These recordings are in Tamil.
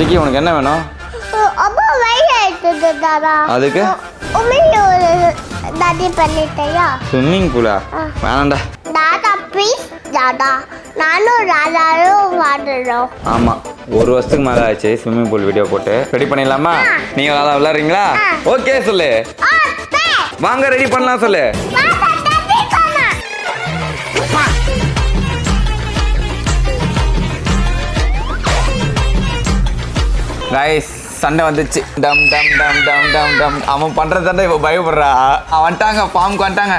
சிக்கி உனக்கு என்ன வேணும்? அப்பா வயிறு தாதா. அதுக்கு தாடி பண்ணிட்டயா? ஸ்விம்மிங் பூலா? வேணாண்டா. தாதா ப்ளீஸ் தாதா. நானும் ராதாவும் வாடுறோம். ஆமாம், 1 வருஷத்துக்கு மேலே ஆச்சு ஸ்விம்மிங் பூல் வீடியோ போட்டு. ரெடி பண்ணிடலாமா? நீங்கள் ராதா விளாட்றீங்களா? ஓகே சொல்லு. வாங்க ரெடி பண்ணலாம் சொல்லு. கைஸ் சண்டை வந்துச்சு. டம் டம் டம் டம் டம் டம். அவன் பண்ணுற சண்டை இப்போ பயப்படுறா. அவன் வந்துட்டாங்க, ஃபார்முக்கு வந்துட்டாங்க.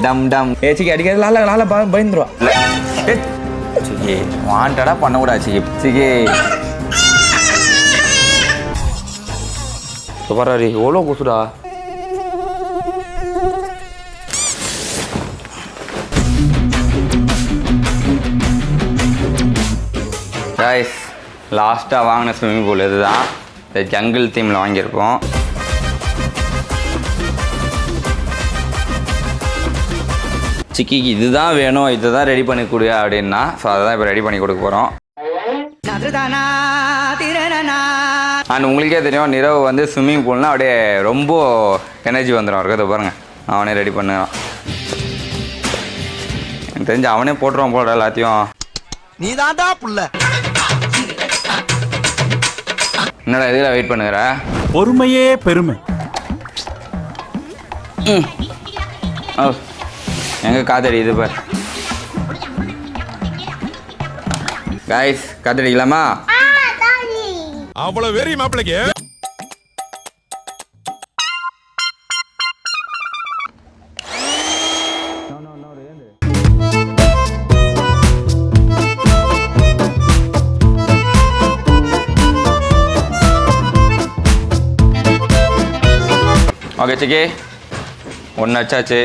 டம் டம். சிக்கி அடிக்கிறது லால பயந்துருவா. சிக்கி வாண்டடா பண்ணக்கூடாது சிக்கி. சிக்கி பராரி எவ்வளோ கொசுடா. கைஸ் லாஸ்ட்டாக வாங்கின ஸ்விம்மிங் பூல் இதுதான். இந்த ஜங்கிள் தீமில் வாங்கியிருக்கோம். சிக்கிக்கு இதுதான் வேணும், இதுதான் ரெடி பண்ணி கொடு அப்படின்னா, ஸோ அதை தான் இப்போ ரெடி பண்ணி கொடுக்க போகிறோம். அண்ட் உங்களுக்கே தெரியும் நிரவ் வந்து ஸ்விம்மிங் பூல்னால் அப்படியே ரொம்ப எனர்ஜி வந்துடும் அவருக்கு. அதை பாருங்கள், அவனே ரெடி பண்ணுறான். எனக்கு தெரிஞ்சு அவனே போட்டுருவான் போட எல்லாத்தையும். நீ தாண்டா புள்ள. என்னடா இதில் வெயிட் பண்ணுகிற? பொறுமையே பெருமை. ஓ எங்கே காத்தடி இது பார். கைஸ் காத்தடிக்கலாமா? அவ்வளவு வெறி மாப்பிளைக்கு. ஓகே சிக்கி 1 அச்சாச்சு.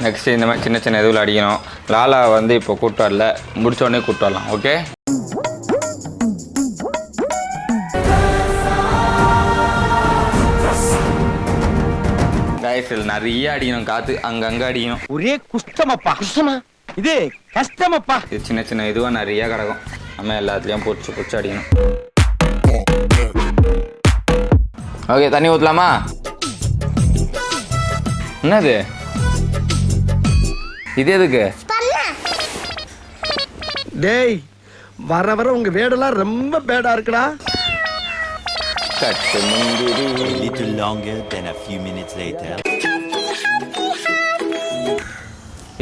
நெக்ஸ்ட்டு இந்த மாதிரி சின்ன சின்ன இதுவில் அடிக்கணும். லாலா வந்து இப்போ கூட்டு வரல, முடிச்ச உடனே கூட்டு வரலாம். ஓகே கைஸ் நிறைய அடிக்கணும், காற்று அங்கங்கே அடிக்கணும். ஒரே குஷ்டமப்பா. குஷ்டமா இது கஷ்டமப்பா. இது சின்ன சின்ன இதுவாக நிறையா கிடக்கும். நம்ம எல்லாத்துலேயும் பிடிச்சி அடிக்கணும். ஓகே தண்ணி ஊற்றலாமா? என்னது இது எதுக்கு? டேய் வர வர உங்க வேடெல்லாம் ரொம்ப பேடா இருக்குடா. கட்டு முந்திரி. A little longer than a few minutes later.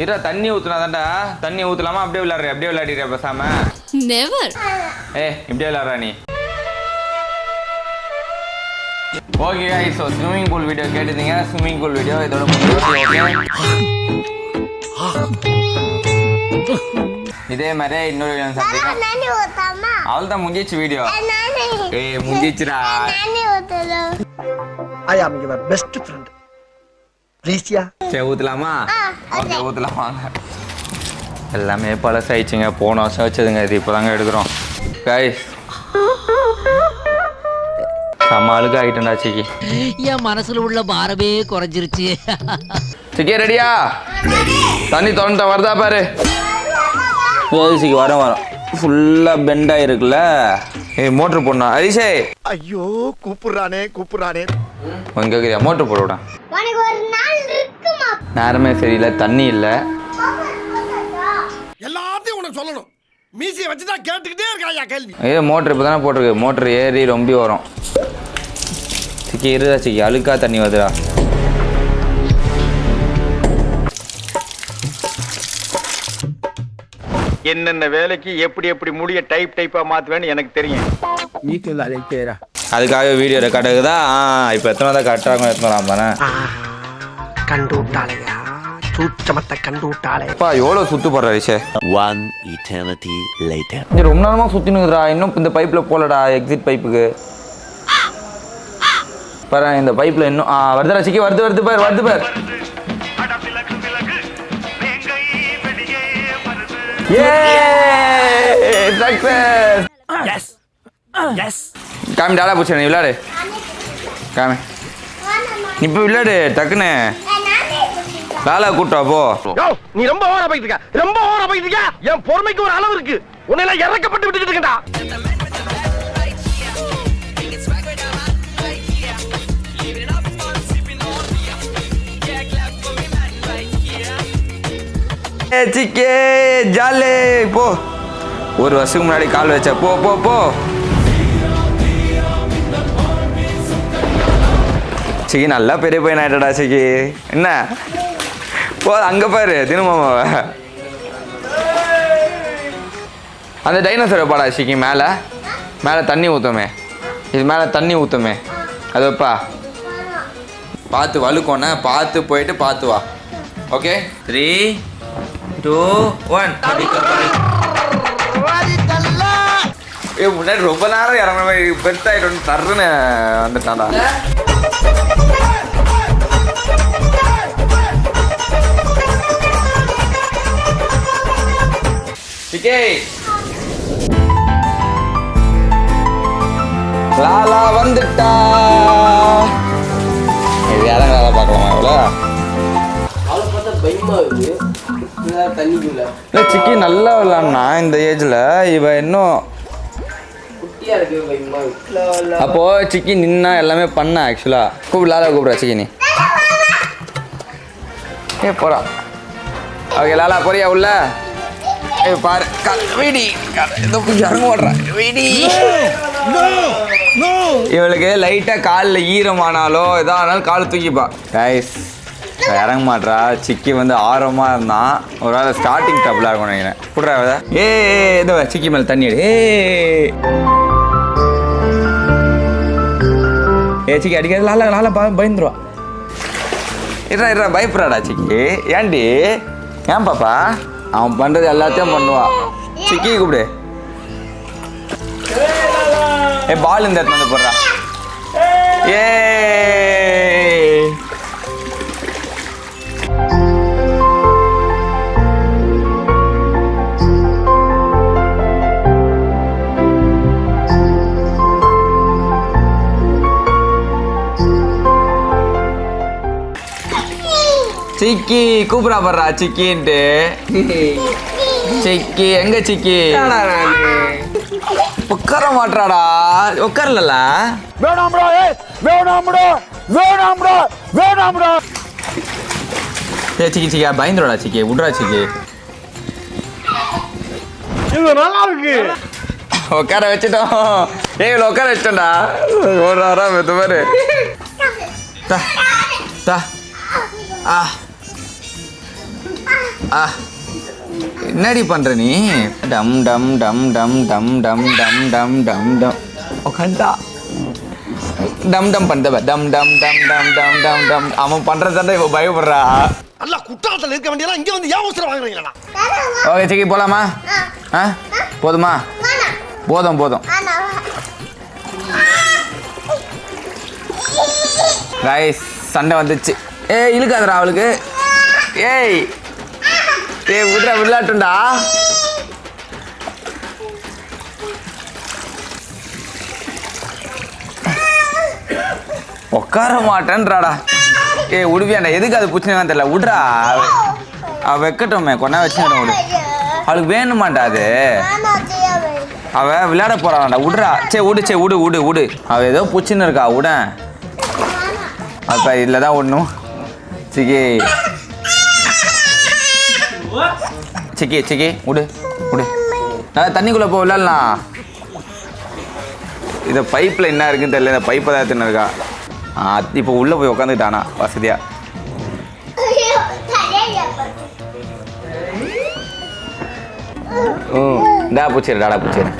இரா தண்ணி ஊற்றுனாதான்டா. தண்ணி ஊற்றலாமா? அப்படியே விளையாடுறியா? அப்படியே விளையாடிறியா பேசாம? நெவர். இப்படியே விளையாடுறா நீ. Okay guys, so swimming pool video கேட்டிருந்தீங்க. ஸ்விம்மிங் பூல் வீடியோ இதோட முடிஞ்சிருச்சு. ஓகே இதே மாதிரி இன்னொரு வீடியோ சந்திக்கலாம். அவள்தான் முடிஞ்சிச்சு video. முடிஞ்சிச்சுடா. I am your best friend. ப்ளீஸ்யா. சரி ஊற்றலாமா? ஓகே ஊற்றலாம் வாங்க. எல்லாமே பழசாயிடுச்சுங்க, போன வருஷம் வச்சதுங்க. இது இப்போ தாங்க எடுக்கிறோம். गाइस சமாளுக்கு ஆகிட்டா சிக்கி. என் மனசுல உள்ள பாரமே குறைஞ்சிருச்சு. சிக்கி ரெடியா? தண்ணி திறந்துட்ட வருதா பாரு. சிக்கி வரோம் ஃபுல்லாக பெண்ட் ஆகிருக்குல்ல. மோட்ரு போடணும். அரிசே ஐயோ கூப்பிடுறானே. உங்க கேட்குறியா? மோட்ரு போட விட. நேரமே சரியில்லை, தண்ணி இல்லை. எல்லாத்தையும் உனக்கு சொல்லணும். மீசியை வச்சுதான் கேட்டுக்கிட்டே இருக்காயா கேள்வி. மோட்ரு இப்போ தானே போட்டிருக்கு. மோட்ரு ஏறி ரொம்ப வரும். சிக்கி இருதா சிக்கி, அழுக்கா தண்ணி வருதுடா. என்னென்ன வேலைக்கு எப்படி முடிய டைப்பா மாத்துவேன்னு எனக்கு தெரியும். அதுக்காக வீடியோ ரெக்கார்ட் ஆகுதா? இப்போ எத்தனை தான் கரெக்டாக எத்தனை தானே கண்டு விட்டாளையா, சூச்சமத்தை கண்டு விட்டாளே. அப்பா எவ்வளோ சுற்றுப்படுற ரிஷே. 1 eternity later. ரொம்ப நேரமாக சுற்றினுக்குதுடா. இன்னும் இந்த பைப்பில் போகலடா, எக்ஸிட் பைப்புக்கு. பாரு இந்த பைப்பில் இன்னும் வருதுடா சிக்கி. வருது பார். காமி டாடா பூச்சி நீ விளையாடு. காமி இப்போ விளையாடு டக்குன்னு. லாலா கூட்டா போ. நீ ரொம்ப ஓவரா போயிட்டு இருக்க. என் பொறுமைக்கு ஒரு அளவு இருக்கு. உன்னை எல்லாம் இறக்கப்பட்டு விட்டுக்கிட்டு இருக்கா. சிக்கே ஜாலே போ. ஒரு வருஷத்துக்கு முன்னாடி கால் வச்ச போ போ போ. சிக்கி நல்லா பெரிய பையன் ஆயிட்டடா சிக்கி. என்ன போ அங்கே பாரு தினமாமாவ. அந்த டைனோசரை பாடா சிக்கி. மேலே மேலே தண்ணி ஊற்றுமே. இது மேலே தண்ணி ஊற்றுமே. அது வைப்பா. பார்த்து வழுக்கோண்ணே. பார்த்து போயிட்டு பார்த்து வா. ஓகே 3 2 1. முன்னாடி ரொம்ப நேரம் இறங்குற மாதிரி பெருத்தாயிட்டு தருன்னு வந்துட்டான்டா. லாலா வந்துட்டா. இது யாரும் லாலா பார்க்கலாமா இவ்வளோ? இல்லை சிக்கி நல்லா விளாட்னா இந்த ஏஜில். இவ இன்னும் அப்போ சிக்கி நின்னா எல்லாமே பண்ண. ஆக்சுவலாக கூப்பிடு லாலா கூப்பிட்றா சிக்கி. நீ போறா. ஓகே லாலா போறியா உள்ள? பாரு வீடி இறங்க ஓடுறா வீடி. இவளுக்கு லைட்டாக காலில் ஈரமானாலோ எதானாலும் கால் தூக்கிப்பா. கைஸ் இறங்க மாட்றா. சிக்கி வந்து ஆர்வமாக இருந்தான். ஒரு வேளை ஸ்டார்டிங் டபுளாக இருக்கும் நினைக்கிறேன். புட்றா ஏ இதோ சிக்கி மேலே தண்ணி எடு. ஏ சிக்கி அடிக்காது. லாலா லாலா பயந்துருவா. இருறா பயப்படுறாடா சிக்கி. ஏன்டி ஏன் பாப்பா? அவன் பண்ணுறது எல்லாத்தையும் பண்ணுவா. சிக்கி கூப்பிடு. பால் இந்த இடத்துல வந்து போடுறா. ஏ சிக்கி கூப்பிடா படுறா சிக்கின்ட்டு. சிக்கி எங்க சிக்கி? உட்கார மாட்டாடா. உட்காரல. சிக்கி சிக்கி பயந்துடா சிக்கி. விட்றா சிக்கி. உட்கார வச்சுட்டோம். இவ்வளோ உட்கார வச்சிட்டோம்டா. ஓடுறாரா மெத்து பாரு. என்னடி பண்ற நீ? டம் டம் டம் டம் டம் டம் டம் டம் டம் டம் உட்காண்டா. டம் டம் பண்ணுற டம் டம் டம் டம் டம் டம் டம். அவன் பண்றதாண்டா இவ பயப்படுறா. அல்ல குற்றாலத்தில் இருக்க வேண்டியதா இங்கே வந்து ஏன் அவசரம் வாங்குறீங்களா? ஓகே சிக்கி போலாமா? போதுமா? போதும் போதும். கைஸ் சண்டை வந்துச்சு. இழுக்காதடா அவளுக்கு. ஏய் விட்றா விளையாட்டுண்டா. உட்கார மாட்டேன்றாடா. விடுவியாண்டா. எதுக்கு அது பிடிச்சிருக்கான்னு தெரியல. விட்றா அவ வைக்கட்டுமே. கொண்டா வச்சுக்கிறேன். விடு. அவளுக்கு வேணுமாண்டா அது. அவ விளையாட போறான்டா. விட்றா. சே விடு. சே விடு விடு விடு. அவ ஏதோ பிடிச்சின்னு இருக்கா. விட அப்ப இதில் தான் விடணும். சிக்கி சிக்கி சிக்கி விடு விடு. நல்லா தண்ணிக்குள்ளே போ விளையாடலாம். இதை பைப்பில் என்ன இருக்குன்னு தெரியல. இந்த பைப்பை தான் தின்னு இருக்கா. இப்போ உள்ளே போய் உக்காந்துக்கிட்டானா வசதியா. டா பூச்சிரு டாடா பூச்சிரு.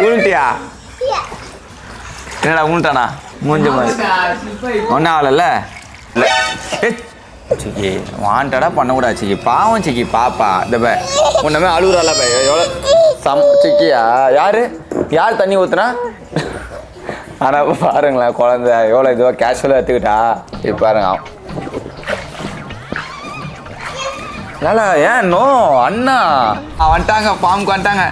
உருட்டியா? என்னடா உருட்டானா? மூஞ்ச மாதிரி ஒன்றும் ஆகலைல்ல. சிக்கி வாண்டடா பண்ணக்கூடாது சிக்கி. பாவம் சிக்கி பாப்பா. இந்த பே உன்னமே அழுகுறால பே. எவ்வளோ சிக்கியா? யார் தண்ணி ஊற்றுனா? ஆனால் பாருங்களேன் குழந்த எவ்வளோ இதுவாக கேஷுவலாக எடுத்துக்கிட்டா. இப்போ பாருங்க லாலா. ஏன் நோ அண்ணா வந்துட்டாங்க. ஃபார்முக்கு வந்துட்டாங்க.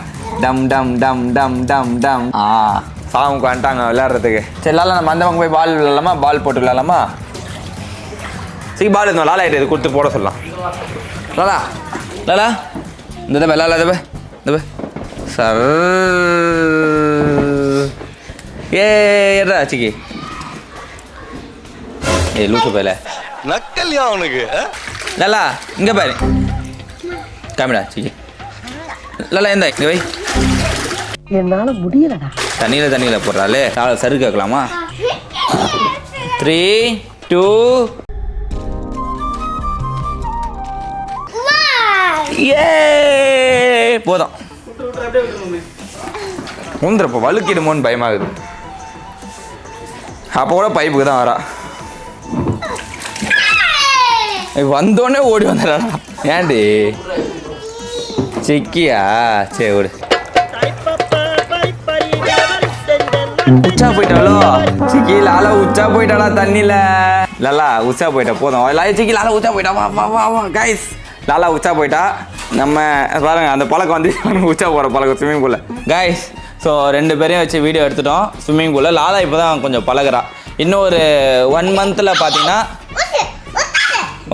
டம் டம் டம் டம் டம் டம். ஃபார்முக்கு வந்துட்டாங்க விளையாடுறதுக்கு. சரி லாலா நம்ம அந்த பக்கம் போய் பால் விளையாடலாமா? பால் போட்டு விளையாடலாமா? சரி பால் இருந்தோம். லாலா இது கொடுத்து போட சொல்லலாம். லாலா லாலா இந்த தப்ப லாலா தப்ப தப்ப சார். ஏடா சிக்கி ஏய் லூசு பேல நக்கல்யா அவனுக்கு லல்லா இங்கே பாரு காமிடா சிக்கி லல்லா எந்த இங்கே வை என்னால முடியலடா. தண்ணியில் போடுறாளே சரு கேட்கலாமா 3 2 ஏ போதும் உந்துறப்போ வழுக்கிடுமோன்னு பயமாகுது. அப்போ கூட பைப்புக்கு தான் வரா. வந்தோடனே ஓடி வந்துடா. ஏன்டி சிக்கியா? சரி ஓடு. உச்சா போயிட்டாலோ சிக்கி லாலா உச்சா போயிட்டாளா தண்ணியில. லாலா உச்சா போயிட்டா போதும். சிக்கி லாலா உச்சா போயிட்டா. வா வா வா வா கைஸ் லாலா உச்சா போயிட்டா. நம்ம பாருங்க அந்த பழக்கம் வந்து உச்சா போகிற பழக்கம் ஸ்விம்மிங் பூலில் கைஸ். ஸோ 2 பேரையும் வச்சு வீடியோ எடுத்துட்டோம் ஸ்விம்மிங் பூலில். லாலா இப்போ தான் கொஞ்சம் பழகுறா. இன்னும் ஒரு 1 மந்தில் பார்த்தீங்கன்னா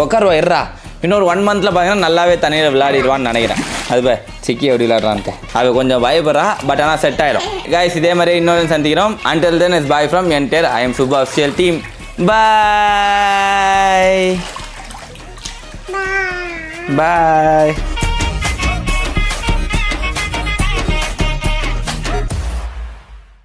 உட்காருவா இருறா. இன்னொரு 1 மந்தில் பார்த்தீங்கன்னா நல்லாவே தண்ணியில் விளையாடிடுவான்னு நினைக்கிறேன். அது சிக்கி எப்படி விளையாடுறான்ட்டு அது கொஞ்சம் பயப்படுறா. பட் ஆனால் செட் ஆகிடும் கைஸ். இதே மாதிரி இன்னொரு சந்திக்கிறோம். Until then is bye from entire I am Subha official team. Bye. Bye.